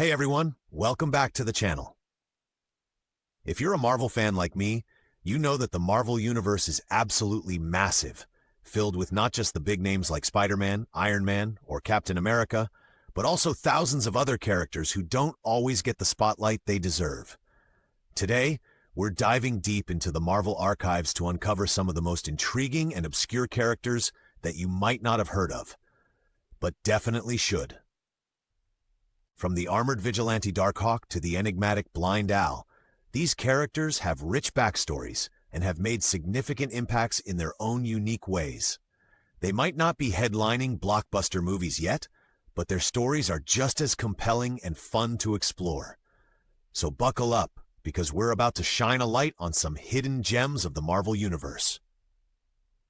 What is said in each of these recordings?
Hey everyone, welcome back to the channel. If you're a Marvel fan like me, you know that the Marvel Universe is absolutely massive, filled with not just the big names like Spider-Man, Iron Man, or Captain America, but also thousands of other characters who don't always get the spotlight they deserve. Today, we're diving deep into the Marvel archives to uncover some of the most intriguing and obscure characters that you might not have heard of, but definitely should. From the armored vigilante Darkhawk to the enigmatic Blind Owl, these characters have rich backstories and have made significant impacts in their own unique ways. They might not be headlining blockbuster movies yet, but their stories are just as compelling and fun to explore. So buckle up, because we're about to shine a light on some hidden gems of the Marvel Universe.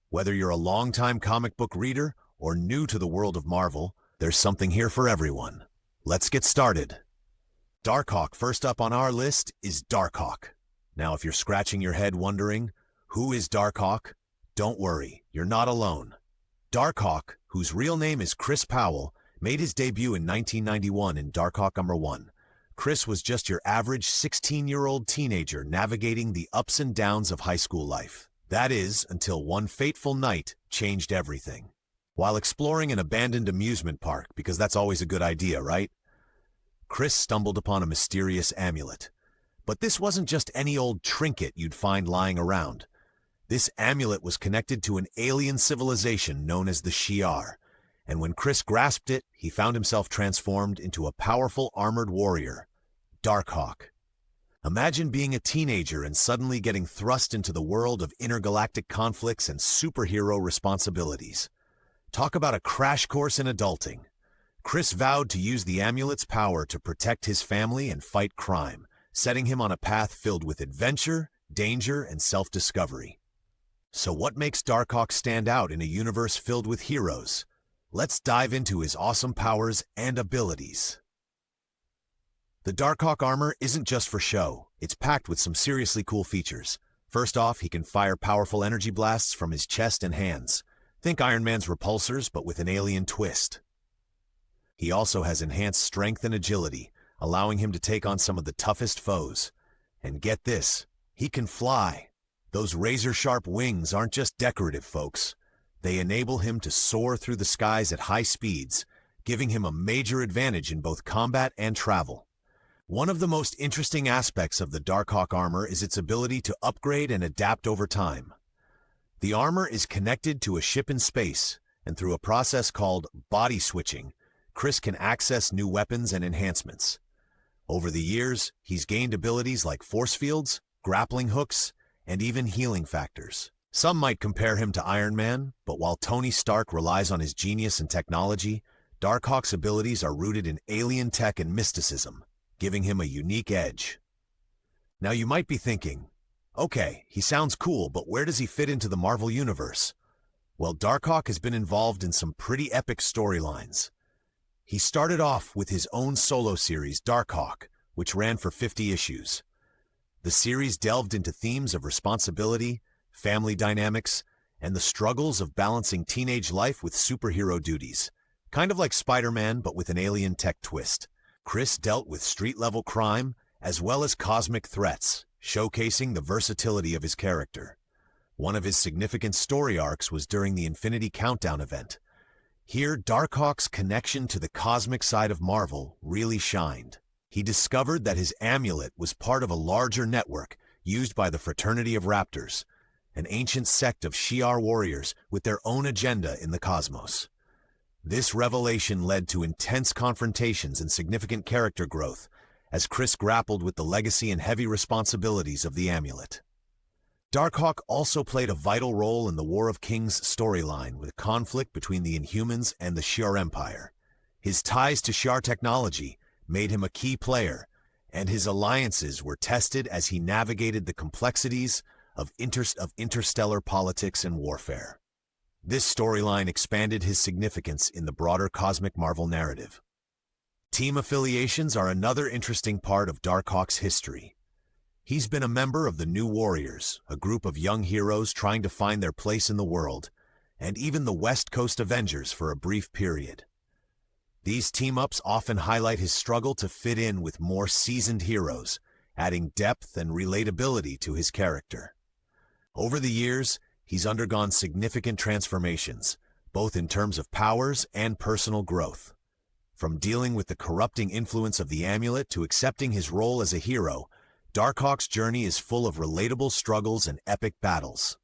Whether you're a longtime comic book reader or new to the world of Marvel, there's something here for everyone. Let's get started. Darkhawk, first up on our list, is Darkhawk. Now, if you're scratching your head wondering, who is Darkhawk? Don't worry, you're not alone. Darkhawk, whose real name is Chris Powell, made his debut in 1991 in Darkhawk #1. Chris was just your average 16-year-old teenager navigating the ups and downs of high school life. That is, until one fateful night changed everything. While exploring an abandoned amusement park, because that's always a good idea, right? Chris stumbled upon a mysterious amulet. But this wasn't just any old trinket you'd find lying around. This amulet was connected to an alien civilization known as the Shi'ar, and when Chris grasped it, he found himself transformed into a powerful armored warrior, Darkhawk. Imagine being a teenager and suddenly getting thrust into the world of intergalactic conflicts and superhero responsibilities. Talk about a crash course in adulting. Chris vowed to use the amulet's power to protect his family and fight crime, setting him on a path filled with adventure, danger, and self-discovery. So what makes Darkhawk stand out in a universe filled with heroes? Let's dive into his awesome powers and abilities. The Darkhawk armor isn't just for show. It's packed with some seriously cool features. First off, he can fire powerful energy blasts from his chest and hands. Think Iron Man's repulsors, but with an alien twist. He also has enhanced strength and agility, allowing him to take on some of the toughest foes. And get this, he can fly. Those razor-sharp wings aren't just decorative, folks. They enable him to soar through the skies at high speeds, giving him a major advantage in both combat and travel. One of the most interesting aspects of the Darkhawk armor is its ability to upgrade and adapt over time. The armor is connected to a ship in space, and through a process called body switching, Chris can access new weapons and enhancements. Over the years, he's gained abilities like force fields, grappling hooks, and even healing factors. Some might compare him to Iron Man, but while Tony Stark relies on his genius and technology, Darkhawk's abilities are rooted in alien tech and mysticism, giving him a unique edge. Now you might be thinking, okay, he sounds cool, but where does he fit into the Marvel Universe? Well, Darkhawk has been involved in some pretty epic storylines. He started off with his own solo series, Darkhawk, which ran for 50 issues. The series delved into themes of responsibility, family dynamics, and the struggles of balancing teenage life with superhero duties. Kind of like Spider-Man, but with an alien tech twist. Chris dealt with street-level crime, as well as cosmic threats, showcasing the versatility of his character. One of his significant story arcs was during the Infinity Countdown event. Here, Darkhawk's connection to the cosmic side of Marvel really shined. He discovered that his amulet was part of a larger network used by the Fraternity of Raptors, an ancient sect of Shi'ar warriors with their own agenda in the cosmos. This revelation led to intense confrontations and significant character growth, as Chris grappled with the legacy and heavy responsibilities of the amulet. Darkhawk also played a vital role in the War of Kings storyline with conflict between the Inhumans and the Shi'ar Empire. His ties to Shi'ar technology made him a key player, and his alliances were tested as he navigated the complexities of interstellar politics and warfare. This storyline expanded his significance in the broader cosmic Marvel narrative. Team affiliations are another interesting part of Darkhawk's history. He's been a member of the New Warriors, a group of young heroes trying to find their place in the world, and even the West Coast Avengers for a brief period. These team-ups often highlight his struggle to fit in with more seasoned heroes, adding depth and relatability to his character. Over the years, he's undergone significant transformations, both in terms of powers and personal growth. From dealing with the corrupting influence of the amulet to accepting his role as a hero, Darkhawk's journey is full of relatable struggles and epic battles.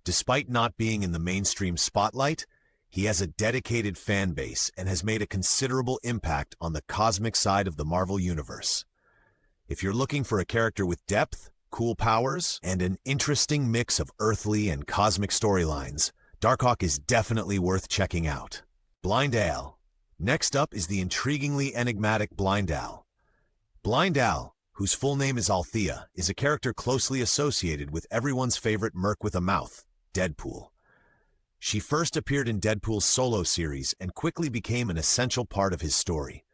Despite not being in the mainstream spotlight, he has a dedicated fan base and has made a considerable impact on the cosmic side of the Marvel Universe. If you're looking for a character with depth, cool powers, and an interesting mix of earthly and cosmic storylines, Darkhawk is definitely worth checking out. Blind Al. Next up is the intriguingly enigmatic Blind Al. Blind Al, whose full name is Althea, is a character closely associated with everyone's favorite merc with a mouth, Deadpool. She first appeared in Deadpool's solo series and quickly became an essential part of his story.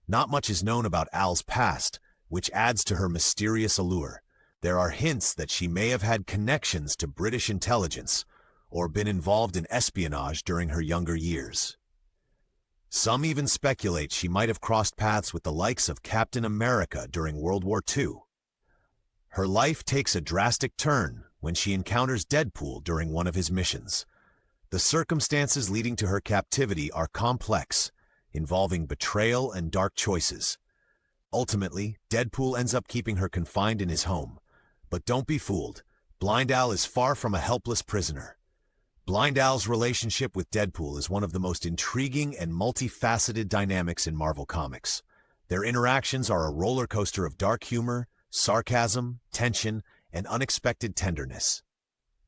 Not much is known about Al's past, which adds to her mysterious allure. There are hints that she may have had connections to British intelligence or been involved in espionage during her younger years. Some even speculate she might have crossed paths with the likes of Captain America during World War II. Her life takes a drastic turn when she encounters Deadpool during one of his missions. The circumstances leading to her captivity are complex, involving betrayal and dark choices. Ultimately, Deadpool ends up keeping her confined in his home. But don't be fooled, Blind Al is far from a helpless prisoner. Blind Al's relationship with Deadpool is one of the most intriguing and multifaceted dynamics in Marvel Comics. Their interactions are a roller coaster of dark humor, sarcasm, tension, and unexpected tenderness.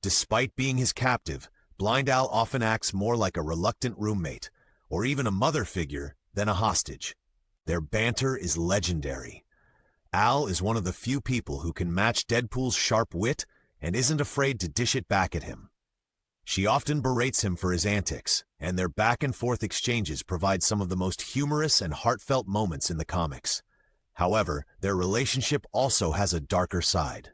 Despite being his captive, Blind Al often acts more like a reluctant roommate, or even a mother figure, than a hostage. Their banter is legendary. Al is one of the few people who can match Deadpool's sharp wit and isn't afraid to dish it back at him. She often berates him for his antics, and their back-and-forth exchanges provide some of the most humorous and heartfelt moments in the comics. However, their relationship also has a darker side.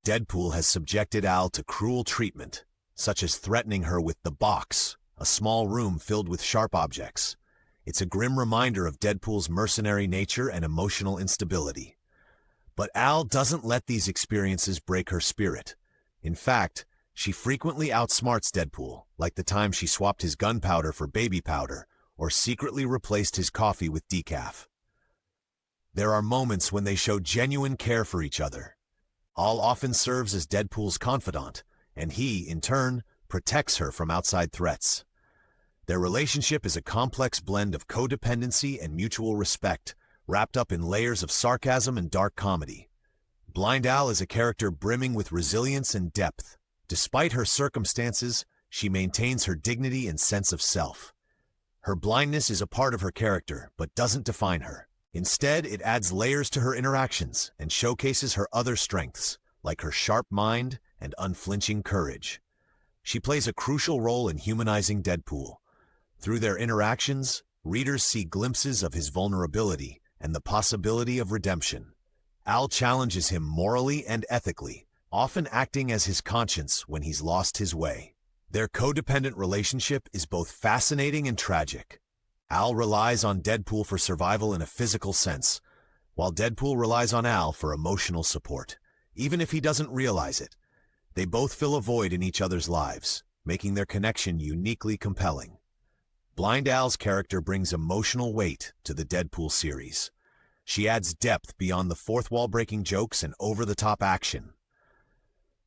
Deadpool has subjected Al to cruel treatment, such as threatening her with the box, a small room filled with sharp objects. It's a grim reminder of Deadpool's mercenary nature and emotional instability. But Al doesn't let these experiences break her spirit. In fact, she frequently outsmarts Deadpool, like the time she swapped his gunpowder for baby powder, or secretly replaced his coffee with decaf. There are moments when they show genuine care for each other. Al often serves as Deadpool's confidant, and he, in turn, protects her from outside threats. Their relationship is a complex blend of codependency and mutual respect, wrapped up in layers of sarcasm and dark comedy. Blind Al is a character brimming with resilience and depth. Despite her circumstances, she maintains her dignity and sense of self. Her blindness is a part of her character, but doesn't define her. Instead, it adds layers to her interactions and showcases her other strengths, like her sharp mind and unflinching courage. She plays a crucial role in humanizing Deadpool. Through their interactions, readers see glimpses of his vulnerability and the possibility of redemption. Al challenges him morally and ethically, often acting as his conscience when he's lost his way. Their codependent relationship is both fascinating and tragic. Al relies on Deadpool for survival in a physical sense, while Deadpool relies on Al for emotional support, even if he doesn't realize it. They both fill a void in each other's lives, making their connection uniquely compelling. Blind Al's character brings emotional weight to the Deadpool series. She adds depth beyond the fourth-wall-breaking jokes and over-the-top action.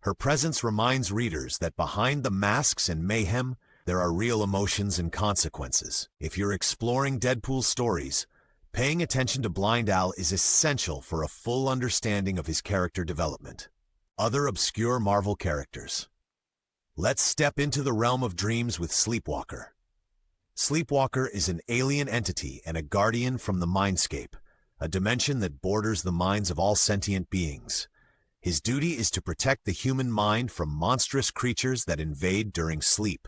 Her presence reminds readers that behind the masks and mayhem, there are real emotions and consequences. If you're exploring Deadpool's stories, paying attention to Blind Al is essential for a full understanding of his character development. Other obscure Marvel characters. Let's step into the realm of dreams with Sleepwalker. Sleepwalker is an alien entity and a guardian from the mindscape, a dimension that borders the minds of all sentient beings. His duty is to protect the human mind from monstrous creatures that invade during sleep.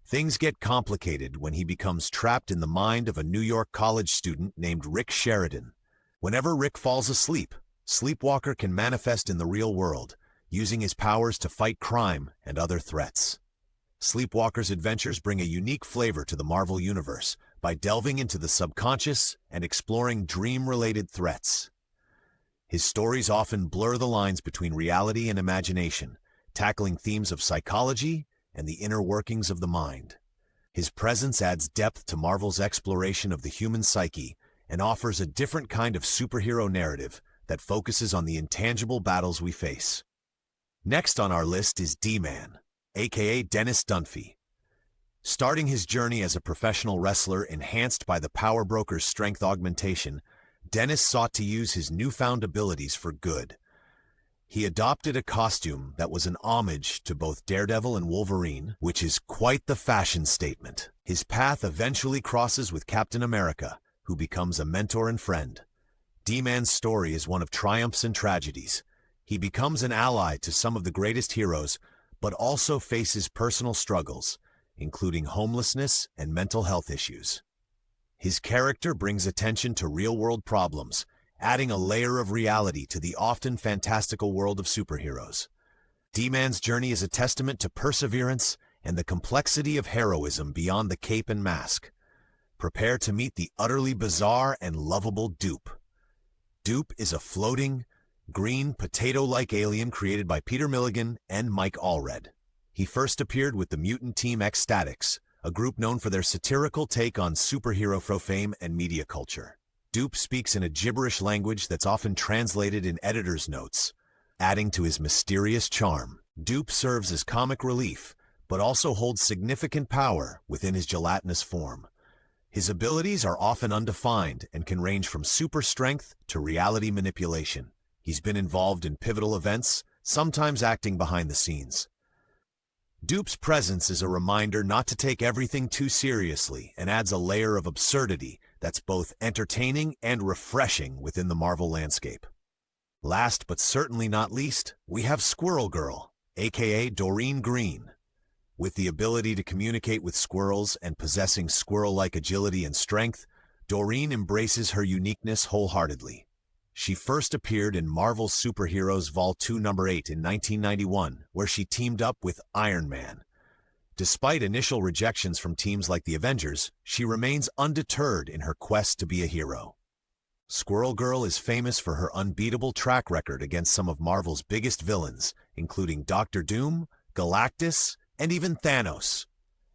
Things get complicated when he becomes trapped in the mind of a New York college student named Rick Sheridan. Whenever Rick falls asleep, Sleepwalker can manifest in the real world, using his powers to fight crime and other threats. Sleepwalker's adventures bring a unique flavor to the Marvel Universe, by delving into the subconscious and exploring dream-related threats. His stories often blur the lines between reality and imagination, tackling themes of psychology and the inner workings of the mind. His presence adds depth to Marvel's exploration of the human psyche and offers a different kind of superhero narrative that focuses on the intangible battles we face. Next on our list is D-Man, aka Dennis Dunphy. Starting his journey as a professional wrestler enhanced by the Power Broker's strength augmentation, Dennis sought to use his newfound abilities for good. He adopted a costume that was an homage to both Daredevil and Wolverine, which is quite the fashion statement. His path eventually crosses with Captain America, who becomes a mentor and friend. D-Man's story is one of triumphs and tragedies. He becomes an ally to some of the greatest heroes, but also faces personal struggles, including homelessness and mental health issues. His character brings attention to real-world problems, adding a layer of reality to the often fantastical world of superheroes. D-Man's journey is a testament to perseverance and the complexity of heroism beyond the cape and mask. Prepare to meet the utterly bizarre and lovable Dupe. Dupe is a floating, green, potato-like alien created by Peter Milligan and Mike Allred. He first appeared with the mutant team Ecstatics, a group known for their satirical take on superhero fame and media culture. Dupe speaks in a gibberish language that's often translated in editor's notes, adding to his mysterious charm. Dupe serves as comic relief, but also holds significant power within his gelatinous form. His abilities are often undefined and can range from super strength to reality manipulation. He's been involved in pivotal events, sometimes acting behind the scenes. Dupe's presence is a reminder not to take everything too seriously and adds a layer of absurdity that's both entertaining and refreshing within the Marvel landscape. Last but certainly not least, we have Squirrel Girl, aka Doreen Green. With the ability to communicate with squirrels and possessing squirrel-like agility and strength, Doreen embraces her uniqueness wholeheartedly. She first appeared in Marvel's Superheroes Vol. 2 No. 8 in 1991, where she teamed up with Iron Man. Despite initial rejections from teams like the Avengers, she remains undeterred in her quest to be a hero. Squirrel Girl is famous for her unbeatable track record against some of Marvel's biggest villains, including Doctor Doom, Galactus, and even Thanos.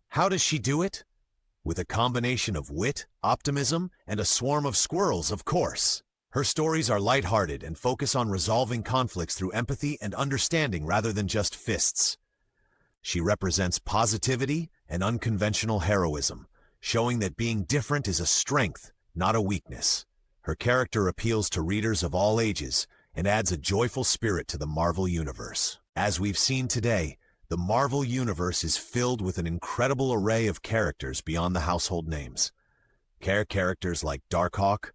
How does she do it? With a combination of wit, optimism, and a swarm of squirrels, of course. Her stories are lighthearted and focus on resolving conflicts through empathy and understanding rather than just fists. She represents positivity and unconventional heroism, showing that being different is a strength, not a weakness. Her character appeals to readers of all ages and adds a joyful spirit to the Marvel Universe. As we've seen today, the Marvel Universe is filled with an incredible array of characters beyond the household names. Characters like Darkhawk,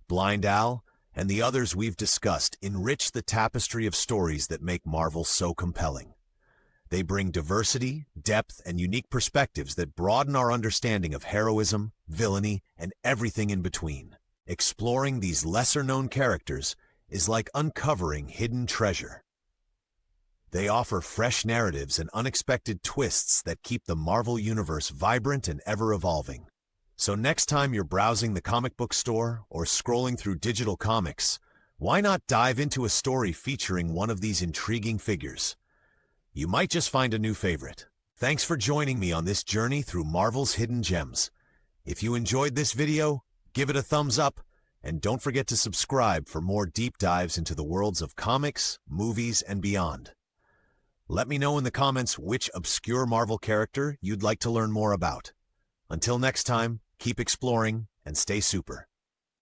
Blind Al, and the others we've discussed enrich the tapestry of stories that make Marvel so compelling. They bring diversity, depth, and unique perspectives that broaden our understanding of heroism, villainy, and everything in between. Exploring these lesser-known characters is like uncovering hidden treasure. They offer fresh narratives and unexpected twists that keep the Marvel Universe vibrant and ever-evolving. So next time you're browsing the comic book store or scrolling through digital comics, why not dive into a story featuring one of these intriguing figures? You might just find a new favorite. Thanks for joining me on this journey through Marvel's hidden gems. If you enjoyed this video, give it a thumbs up, and don't forget to subscribe for more deep dives into the worlds of comics, movies, and beyond. Let me know in the comments which obscure Marvel character you'd like to learn more about. Until next time, keep exploring and stay super.